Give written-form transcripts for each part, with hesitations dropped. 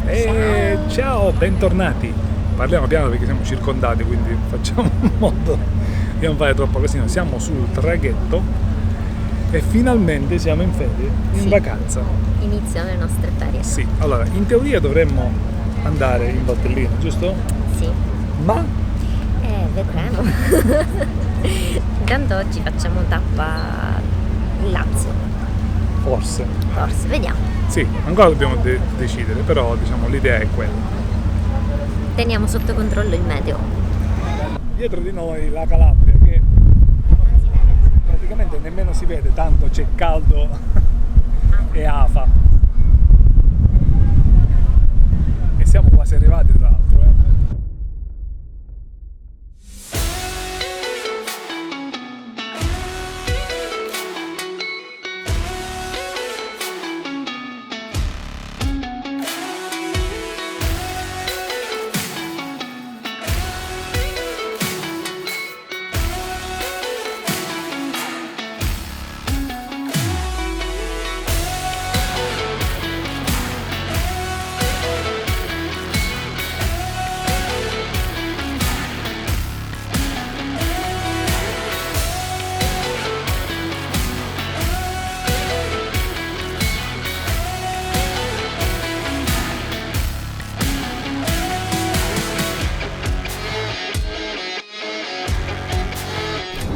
E ciao, bentornati. Parliamo piano perché siamo circondati, quindi facciamo in modo di non fare troppo casino. Siamo sul traghetto e finalmente siamo in ferie, in Sì. vacanza. Iniziano le nostre ferie. Sì, allora, in teoria dovremmo andare in Valtellina, giusto? Sì. Ma Vedremo. Intanto oggi facciamo tappa in Lazio. forse. Forse, vediamo. Sì, ancora dobbiamo decidere, però diciamo l'idea è quella. Teniamo sotto controllo il meteo. Dietro di noi la Calabria che praticamente nemmeno si vede, tanto c'è caldo e afa. E siamo quasi arrivati tra l'altro.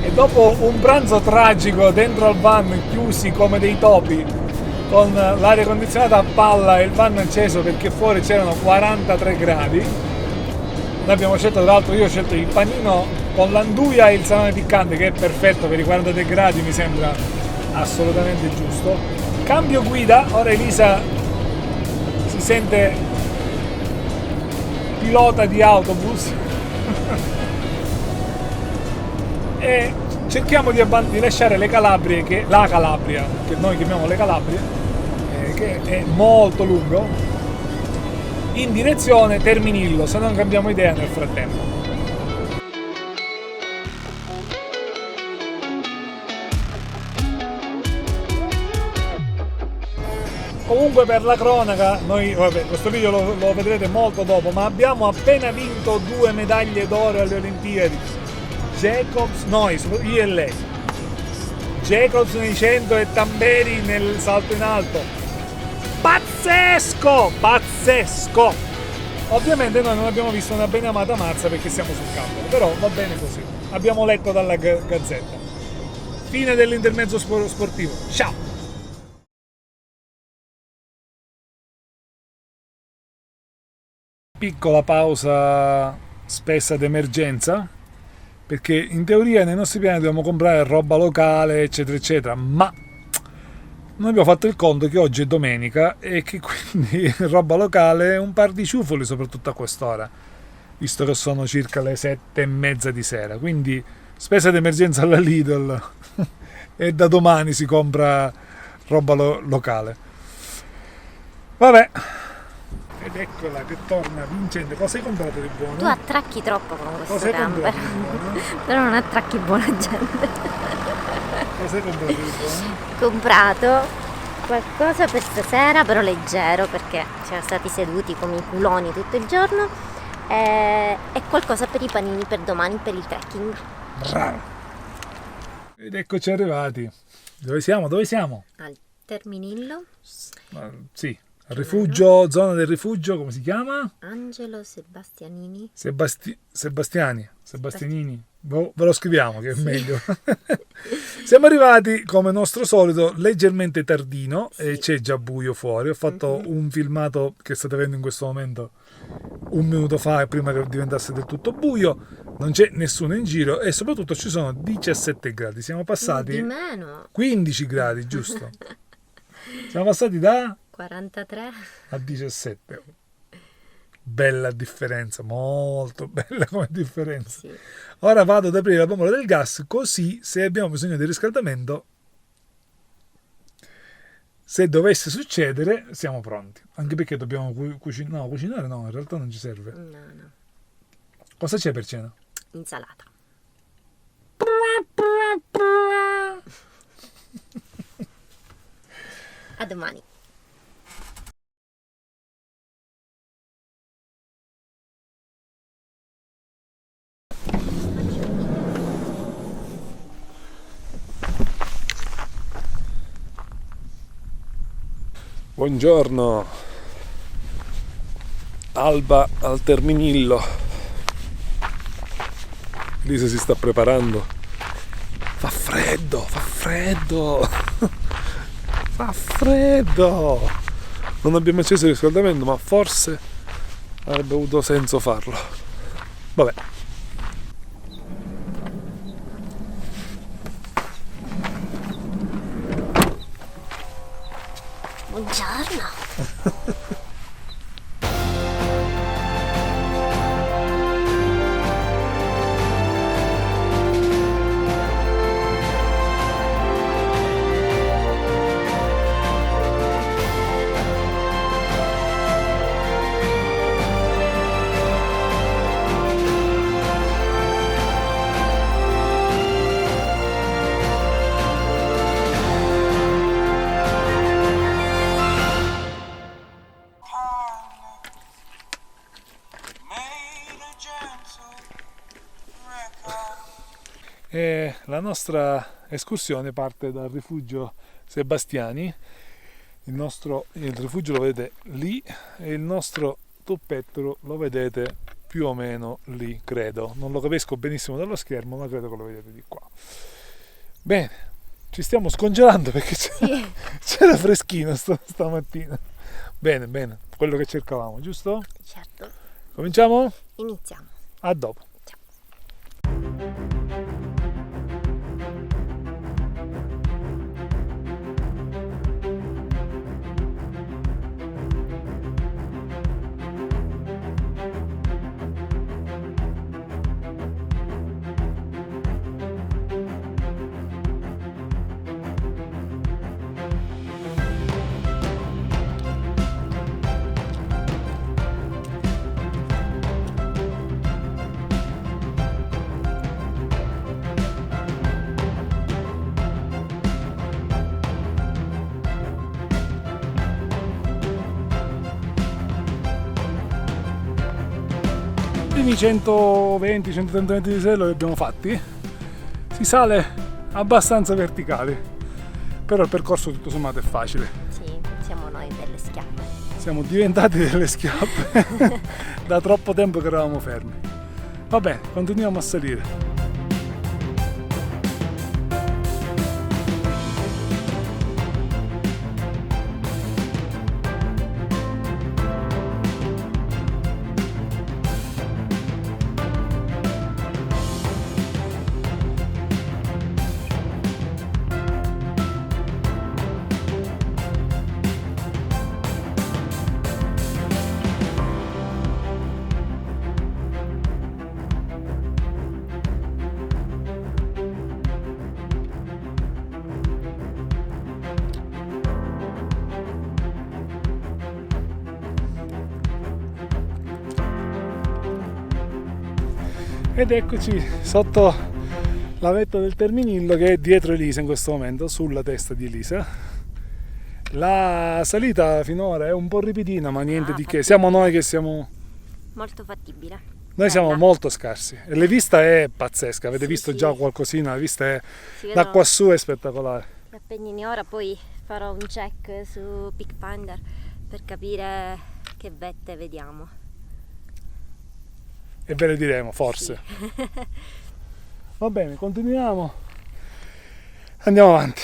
E dopo un pranzo tragico dentro al van, chiusi come dei topi, con l'aria condizionata a palla e il van acceso perché fuori c'erano 43 gradi, noi abbiamo scelto, tra l'altro io ho scelto il panino con l'anduia e il salame piccante, che è perfetto per i 43 gradi, mi sembra assolutamente giusto. Cambio guida, ora Elisa si sente pilota di autobus e cerchiamo di lasciare le Calabrie, la Calabria, che noi chiamiamo le Calabrie, che è molto lungo, in direzione Terminillo, se non cambiamo idea nel frattempo. Comunque, per la cronaca, noi questo video lo vedrete molto dopo, ma abbiamo appena vinto 2 medaglie d'oro alle Olimpiadi. Jacobs, io e lei. Jacobs nei 100 e Tamberi nel salto in alto. Pazzesco! Pazzesco! Ovviamente noi non abbiamo visto una ben amata mazza perché siamo sul campo, però va bene così. Abbiamo letto dalla gazzetta. Fine dell'intermezzo sportivo. Ciao! Piccola pausa spessa d'emergenza, perché in teoria nei nostri piani dobbiamo comprare roba locale, eccetera eccetera, ma noi abbiamo fatto il conto che oggi è domenica e che quindi roba locale è un par di ciufoli, soprattutto a quest'ora, visto che sono circa le 7:30 di sera, quindi spesa d'emergenza alla Lidl e da domani si compra roba locale. Vabbè. Ed eccola che torna vincente. Cosa hai comprato di buono? Tu attracchi troppo con questo Cosa hai camper. comprato di buono? Però non attracchi buona gente. Cosa hai comprato di buono? Comprato qualcosa per stasera, però leggero, perché siamo stati seduti come i culoni tutto il giorno. E qualcosa per i panini per domani, per il trekking. Bravo. Ed eccoci arrivati. Dove siamo? Dove siamo? Al Terminillo. Sì, rifugio, zona del rifugio, come si chiama? Angelo Sebastianini. Sebastianini. Ve lo scriviamo che è meglio. Siamo arrivati come nostro solito leggermente tardino, Sì. e c'è già buio fuori. Ho fatto un filmato che state vedendo in questo momento un minuto fa, prima che diventasse del tutto buio. Non c'è nessuno in giro e soprattutto ci sono 17 gradi. Siamo passati Di meno. 15 gradi, giusto? Siamo passati da 43. a 17. Bella differenza, molto bella come differenza. Sì. Ora vado ad aprire la bombola del gas, così se abbiamo bisogno di riscaldamento, se dovesse succedere, siamo pronti. Anche perché dobbiamo cucinare. No, cucinare no, in realtà non ci serve. No. Cosa c'è per cena? Insalata. A domani. Buongiorno, alba al Terminillo. Lisa si sta preparando. Fa freddo, fa freddo, fa freddo. Non abbiamo acceso il riscaldamento, ma forse avrebbe avuto senso farlo. Vabbè. Buongiorno. E la nostra escursione parte dal rifugio Sebastiani. Il rifugio lo vedete lì e il nostro tuppettolo lo vedete più o meno lì, credo. Non lo capisco benissimo dallo schermo, ma credo che lo vedete di qua. Bene, ci stiamo scongelando perché c'era freschino stamattina. Bene, bene, quello che cercavamo, giusto? Certo. Cominciamo? Iniziamo. A dopo. I primi 120-130 metri di sella li abbiamo fatti. Si sale abbastanza verticali, però il percorso tutto sommato è facile. Sì, siamo noi delle schiappe. Siamo diventati delle schiappe da troppo tempo che eravamo fermi. Vabbè, continuiamo a salire. Ed eccoci sotto la vetta del Terminillo, che è dietro Elisa in questo momento, sulla testa di Elisa. La salita finora è un po' ripitina, ma niente di che. Siamo noi che siamo... Molto fattibile. Noi siamo Bella. molto scarsi e la vista è pazzesca. Avete Sì, visto sì. già qualcosina? La vista è... Si da vedono quassù è spettacolare. gli Appennini. Ora poi farò un check su Peak Finder per capire che vette vediamo. E ve le diremo, forse. Sì. Va bene, continuiamo. Andiamo avanti.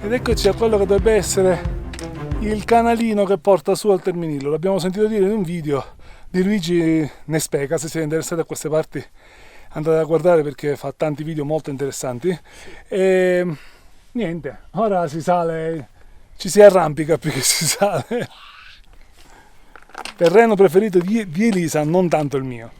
Ed eccoci a quello che dovrebbe essere il canalino che porta su al Terminillo. L'abbiamo sentito dire in un video di Luigi Nespeca. Se siete interessati a queste parti andate a guardare perché fa tanti video molto interessanti. E niente, ora si sale, ci si arrampica più che si sale. Terreno preferito di Elisa, non tanto il mio.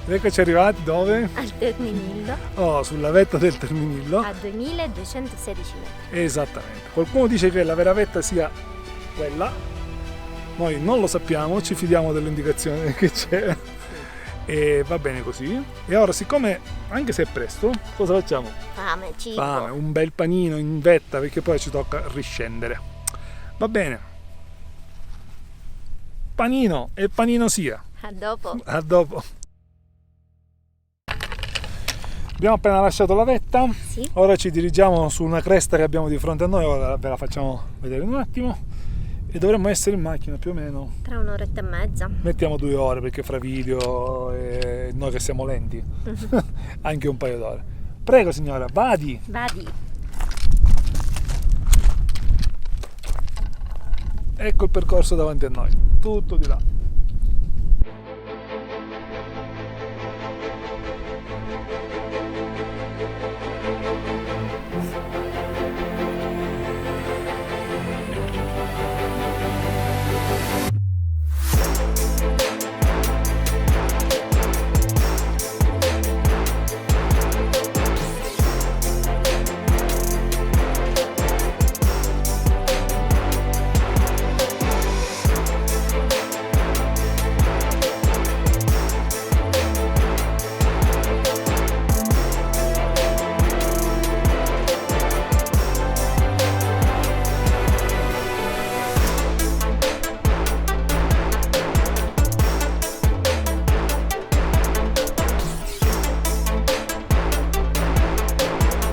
Ed eccoci arrivati dove? Al Terminillo Oh, sulla vetta del Terminillo. a 2216 metri. Esattamente. Qualcuno dice che la vera vetta sia quella. Noi non lo sappiamo, ci fidiamo dell'indicazione che c'è. E va bene così. E ora, siccome, anche se è presto, cosa facciamo? Fame, cibo. Fame, un bel panino in vetta perché poi ci tocca riscendere. Va bene. Panino e panino sia. A dopo. A dopo. Abbiamo appena lasciato la vetta, Sì. ora ci dirigiamo su una cresta che abbiamo di fronte a noi, ora ve la facciamo vedere in un attimo e dovremmo essere in macchina più o meno, Tra un'oretta e mezza. mettiamo 2 ore perché fra video e noi che siamo lenti, anche un paio d'ore. Prego signora, vadi! Vadi. Ecco il percorso davanti a noi, tutto di là.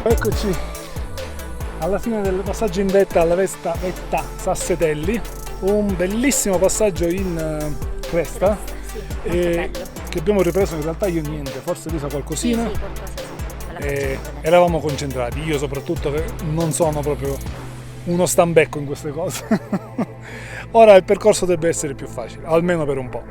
Eccoci alla fine del passaggio in vetta alla vetta Sassetelli, un bellissimo passaggio in cresta Sì, molto bello. che abbiamo ripreso in realtà io niente, forse Lisa qualcosina. Sì, qualcosa sì. Quella E faccio bene. eravamo concentrati, io soprattutto che non sono proprio uno stambecco in queste cose. Ora il percorso deve essere più facile, almeno per un po'.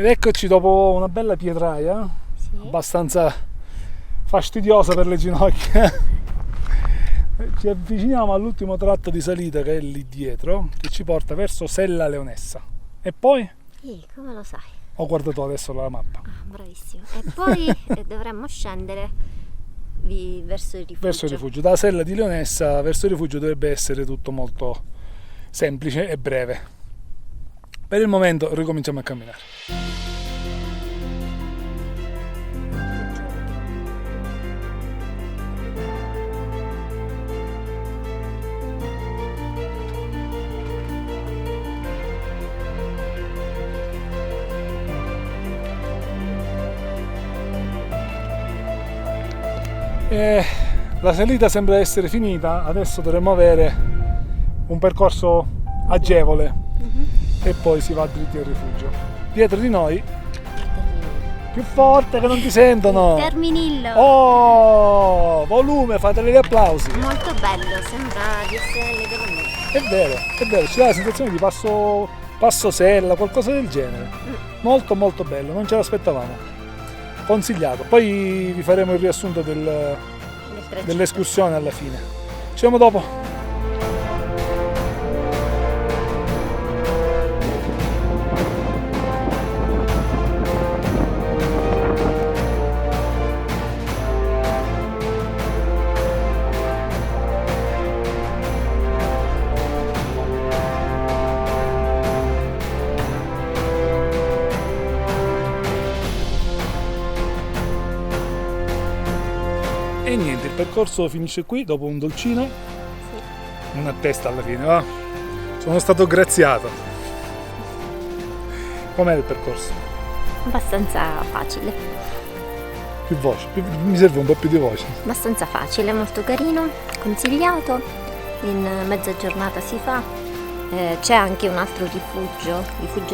Ed eccoci dopo una bella pietraia, Sì. abbastanza fastidiosa per le ginocchia. Ci avviciniamo all'ultimo tratto di salita che è lì dietro, che ci porta verso Sella Leonessa. E poi? Come lo sai? Ho guardato adesso la mappa. Bravissimo. E poi dovremmo scendere verso il rifugio. Verso il rifugio. Da Sella di Leonessa verso il rifugio dovrebbe essere tutto molto semplice e breve. Per il momento ricominciamo a camminare. La salita sembra essere finita, adesso dovremmo avere un percorso agevole e poi si va dritti al rifugio. Dietro di noi, più forte che non ti sentono. Terminillo. Oh, volume, fateli gli applausi. Molto bello, sembra di essere alle Dolomiti. È vero, ci dà la sensazione di passo sella, qualcosa del genere. Molto molto bello, non ce l'aspettavamo. Consigliato. Poi vi faremo il riassunto dell'escursione alla fine. Ci vediamo dopo. E niente, il percorso finisce qui dopo un dolcino, una testa alla fine, va? Sono stato graziato. Com'è il percorso? Abbastanza facile. Più voce, mi serve un po' più di voce. Abbastanza facile, molto carino, consigliato. In mezza giornata si fa. C'è anche un altro rifugio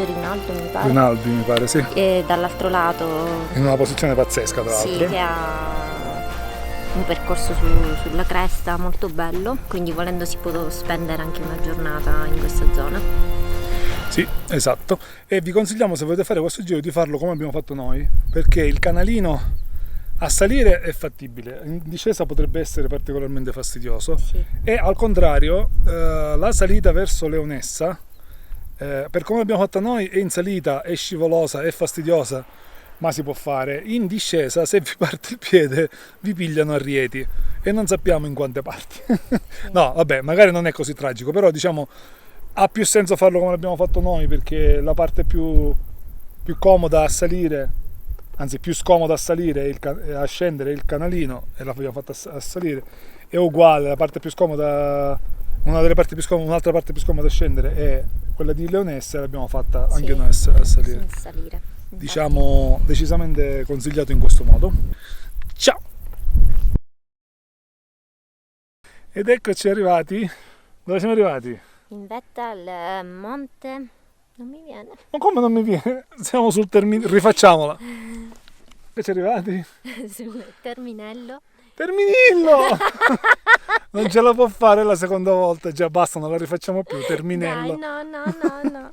Rinaldo mi pare. Rinaldi mi pare, sì. E dall'altro lato. In una posizione pazzesca tra Sì, l'altro. che ha un percorso sulla cresta molto bello, quindi volendo si può spendere anche una giornata in questa zona. Sì, esatto. E vi consigliamo, se volete fare questo giro, di farlo come abbiamo fatto noi, perché il canalino a salire è fattibile, in discesa potrebbe essere particolarmente fastidioso. Sì. E al contrario, la salita verso Leonessa, per come l'abbiamo fatta noi, è in salita, è scivolosa, è fastidiosa, ma si può fare. In discesa, se vi parte il piede, vi pigliano a Rieti e non sappiamo in quante parti. No, vabbè, magari non è così tragico, però diciamo ha più senso farlo come l'abbiamo fatto noi, perché la parte più comoda a salire, anzi più scomoda a salire e a scendere è il canalino, e l'abbiamo fatta a salire, è uguale, la parte più scomoda, un'altra parte più scomoda a scendere è quella di Leonessa, e l'abbiamo fatta anche noi a salire. Diciamo decisamente consigliato in questo modo. Ciao! Ed eccoci arrivati. Dove siamo arrivati? In vetta al monte. Non mi viene. Ma come non mi viene? Siamo sul terminello. Rifacciamola. Eccoci arrivati. Sul Terminello. Terminillo! Non ce la può fare la seconda volta. Già basta, non la rifacciamo più. Terminello. Dai, no.